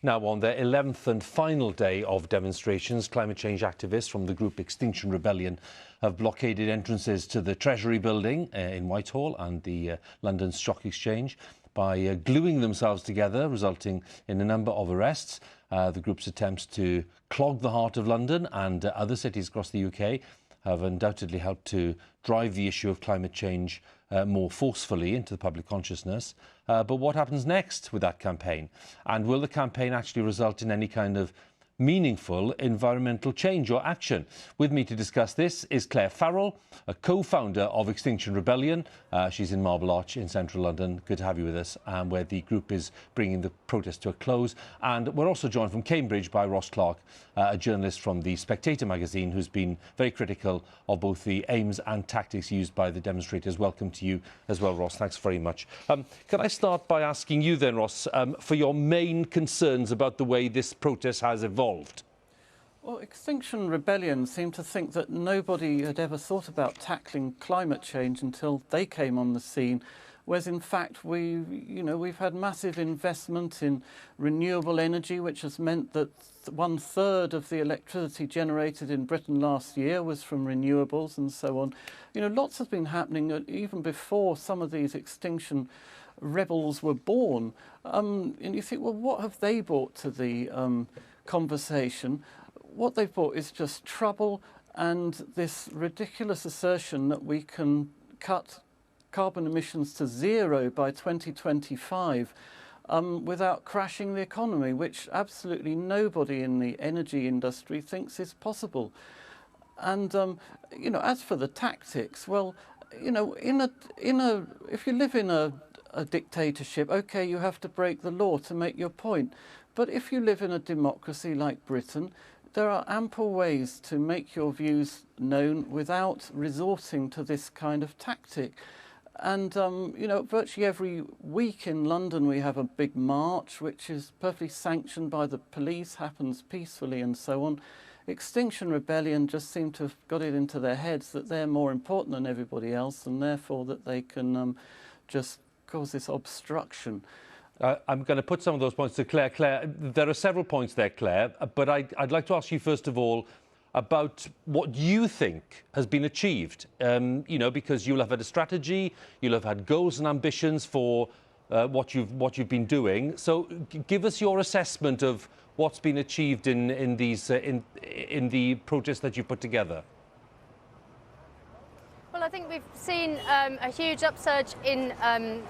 Now, on their 11th and final day of demonstrations, climate change activists from the group Extinction Rebellion have blockaded entrances to the Treasury building in Whitehall and the London Stock Exchange by gluing themselves together, resulting in a number of arrests. The group's attempts to clog the heart of London and other cities across the UK have undoubtedly helped to drive the issue of climate change more forcefully into the public consciousness. But what happens next with that campaign? And will the campaign actually result in any kind of meaningful environmental change or action? With me to discuss this is Clare Farrell, a co-founder of Extinction Rebellion. She's in Marble Arch in central London. Good to have you with us, where the group is bringing the protest to a close. And we're also joined from Cambridge by Ross Clark, a journalist from the Spectator magazine, who's been very critical of both the aims and tactics used by the demonstrators. Welcome to you as well, Ross. Thanks very much. Can I start by asking you then, Ross, for your main concerns about the way this protest has evolved? Well, Extinction Rebellion seemed to think that nobody had ever thought about tackling climate change until they came on the scene, whereas in fact we've had massive investment in renewable energy, which has meant that 1/3 of the electricity generated in Britain last year was from renewables and so on. Lots has been happening even before some of these extinction rebels were born. And you think, well, what have they brought to the conversation? What they've brought is just trouble and this ridiculous assertion that we can cut carbon emissions to zero by 2025 without crashing the economy, which absolutely nobody in the energy industry thinks is possible. And as for the tactics, well, if you live in a dictatorship, okay, you have to break the law to make your point. But if you live in a democracy like Britain, there are ample ways to make your views known without resorting to this kind of tactic. And, virtually every week in London we have a big march, which is perfectly sanctioned by the police, happens peacefully and so on. Extinction Rebellion just seem to have got it into their heads that they're more important than everybody else, and therefore that they can just cause this obstruction. I'm going to put some of those points to Clare. Clare, there are several points there, Clare, but I'd like to ask you first of all about what you think has been achieved. Because you'll have had a strategy, you'll have had goals and ambitions for what you've been doing. So give us your assessment of what's been achieved in the protests that you put together. Well, I think we've seen a huge upsurge in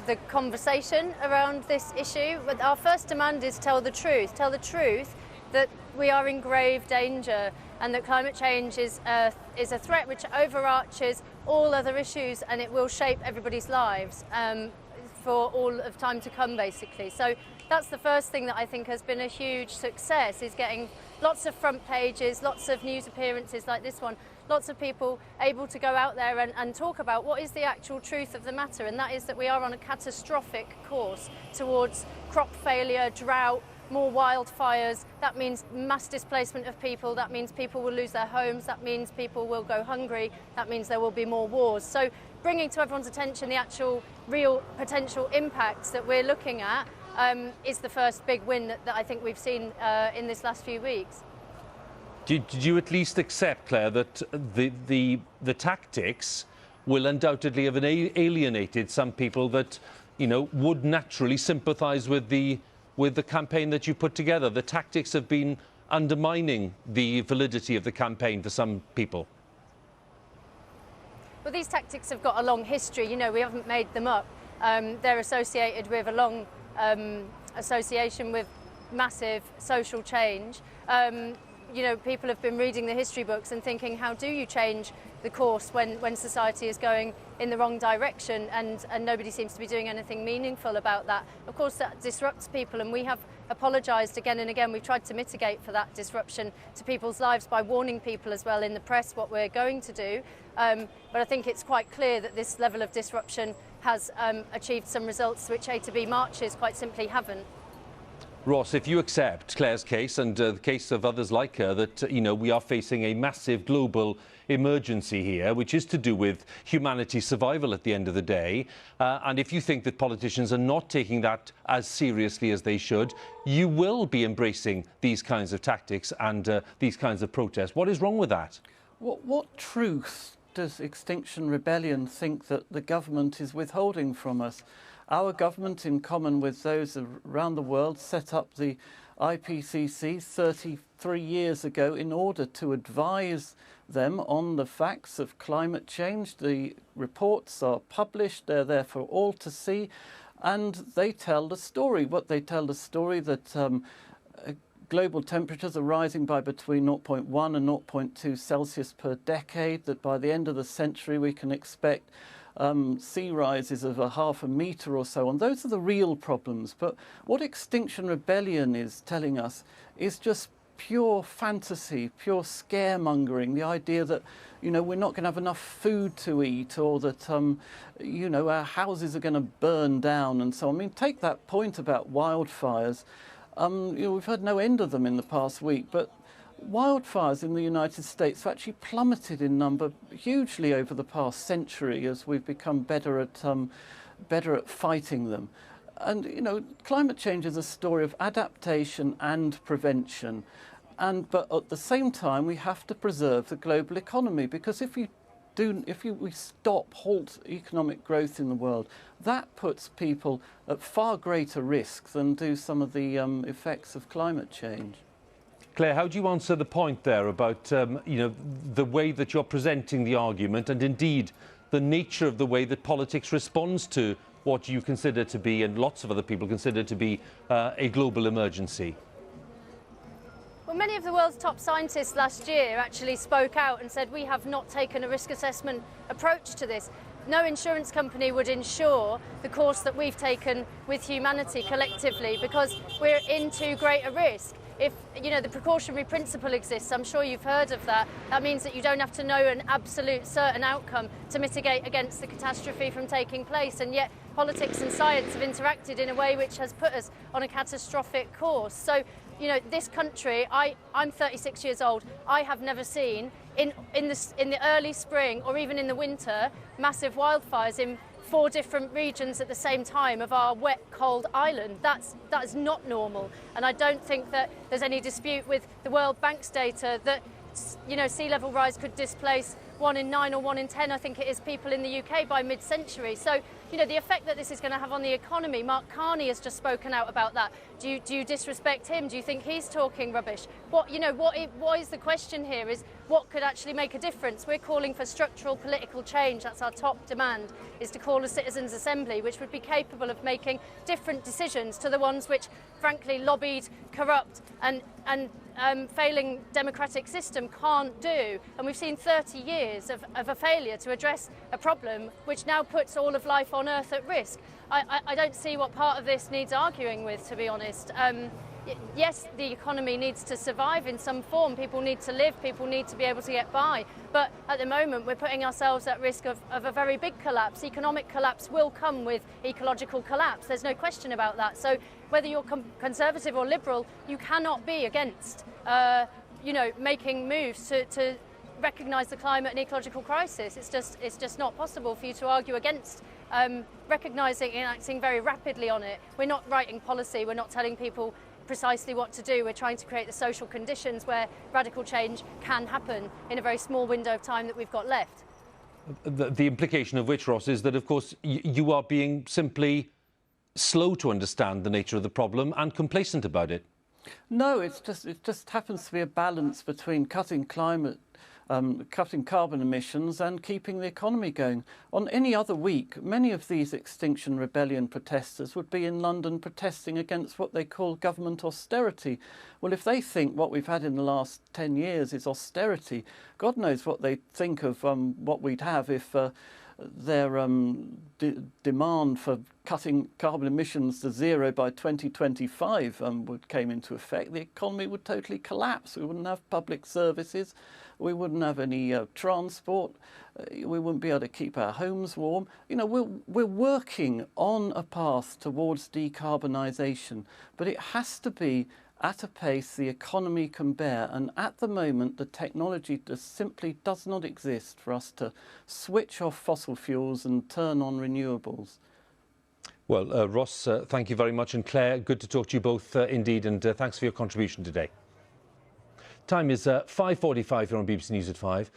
the conversation around this issue. But our first demand is tell the truth. Tell the truth that we are in grave danger and that climate change is a threat which overarches all other issues, and it will shape everybody's lives for all of time to come, basically. So that's the first thing that I think has been a huge success, is getting lots of front pages, lots of news appearances like this one, lots of people able to go out there and talk about what is the actual truth of the matter, and that is that we are on a catastrophic course towards crop failure, drought, more wildfires. That means mass displacement of people, that means people will lose their homes, that means people will go hungry, that means there will be more wars. So bringing to everyone's attention the actual real potential impacts that we're looking at is the first big win that I think we've seen in this last few weeks. Did you at least accept, Clare, that the tactics will undoubtedly have alienated some people that, would naturally sympathise with the campaign that you put together? The tactics have been undermining the validity of the campaign for some people. Well, these tactics have got a long history. We haven't made them up. They're associated with a long association with massive social change. People have been reading the history books and thinking, how do you change the course when society is going in the wrong direction, and nobody seems to be doing anything meaningful about that. Of course, that disrupts people, and we have apologised again and again. We've tried to mitigate for that disruption to people's lives by warning people as well in the press what we're going to do. But I think it's quite clear that this level of disruption has achieved some results which A to B marches quite simply haven't. Ross, if you accept Clare's case and the case of others like her, that, we are facing a massive global emergency here, which is to do with humanity's survival at the end of the day, and if you think that politicians are not taking that as seriously as they should, you will be embracing these kinds of tactics and these kinds of protests. What is wrong with that? What truth does Extinction Rebellion think that the government is withholding from us? Our government, in common with those around the world, set up the IPCC 33 years ago in order to advise them on the facts of climate change. The reports are published, they're there for all to see, and they tell the story. What they tell the story that global temperatures are rising by between 0.1 and 0.2 Celsius per decade, that by the end of the century we can expect sea rises of 0.5 metre or so on. Those are the real problems. But what Extinction Rebellion is telling us is just pure fantasy, pure scaremongering. The idea that, we're not going to have enough food to eat, or that, our houses are going to burn down and so on. I mean, take that point about wildfires. We've had no end of them in the past week, but wildfires in the United States have actually plummeted in number hugely over the past century as we've become better at fighting them. And climate change is a story of adaptation and prevention. But at the same time, we have to preserve the global economy, because if we halt economic growth in the world, that puts people at far greater risk than do some of the effects of climate change. Clare, how do you answer the point there about, the way that you're presenting the argument, and indeed the nature of the way that politics responds to what you consider to be, and lots of other people consider to be, a global emergency? Well, many of the world's top scientists last year actually spoke out and said we have not taken a risk assessment approach to this. No insurance company would insure the course that we've taken with humanity collectively, because we're in too great a risk. If, the precautionary principle exists, I'm sure you've heard of that. That means that you don't have to know an absolute certain outcome to mitigate against the catastrophe from taking place. And yet politics and science have interacted in a way which has put us on a catastrophic course. So, this country, I'm 36 years old, I have never seen in the early spring or even in the winter massive wildfires in 4 different regions at the same time of our wet, cold island. That is not normal. And I don't think that there's any dispute with the World Bank's data that, sea level rise could displace 1 in 9 or 1 in 10, I think it is, people in the UK by mid-century. So, the effect that this is going to have on the economy, Mark Carney has just spoken out about that. Do you disrespect him? Do you think he's talking rubbish? What is the question here is what could actually make a difference? We're calling for structural political change. That's our top demand, is to call a citizens' assembly, which would be capable of making different decisions to the ones which, frankly, lobbied, corrupt and failing democratic system can't do. And we've seen 30 years of a failure to address a problem which now puts all of life on Earth at risk. I don't see what part of this needs arguing with, to be honest. Yes, the economy needs to survive in some form. People need to live, people need to be able to get by. But at the moment, we're putting ourselves at risk of a very big collapse. Economic collapse will come with ecological collapse. There's no question about that. So whether you're conservative or liberal, you cannot be against, making moves to recognise the climate and ecological crisis. It's just not possible for you to argue against recognising and acting very rapidly on it. We're not writing policy. We're not telling people precisely what to do. We're trying to create the social conditions where radical change can happen in a very small window of time that we've got left. The implication of which, Ross, is that, of course, you are being simply slow to understand the nature of the problem and complacent about it. No, it just happens to be a balance between cutting carbon emissions and keeping the economy going. On any other week, many of these Extinction Rebellion protesters would be in London protesting against what they call government austerity. Well, if they think what we've had in the last 10 years is austerity, God knows what they think of what we'd have if their demand for cutting carbon emissions to zero by 2025 came into effect, the economy would totally collapse. We wouldn't have public services, we wouldn't have any transport, we wouldn't be able to keep our homes warm. You know, we're working on a path towards decarbonisation, but it has to be at a pace the economy can bear, and at the moment the technology just simply does not exist for us to switch off fossil fuels and turn on renewables. Well, Ross, thank you very much, and Claire, good to talk to you both indeed, and thanks for your contribution today. Time is 5:45 here on BBC News at 5.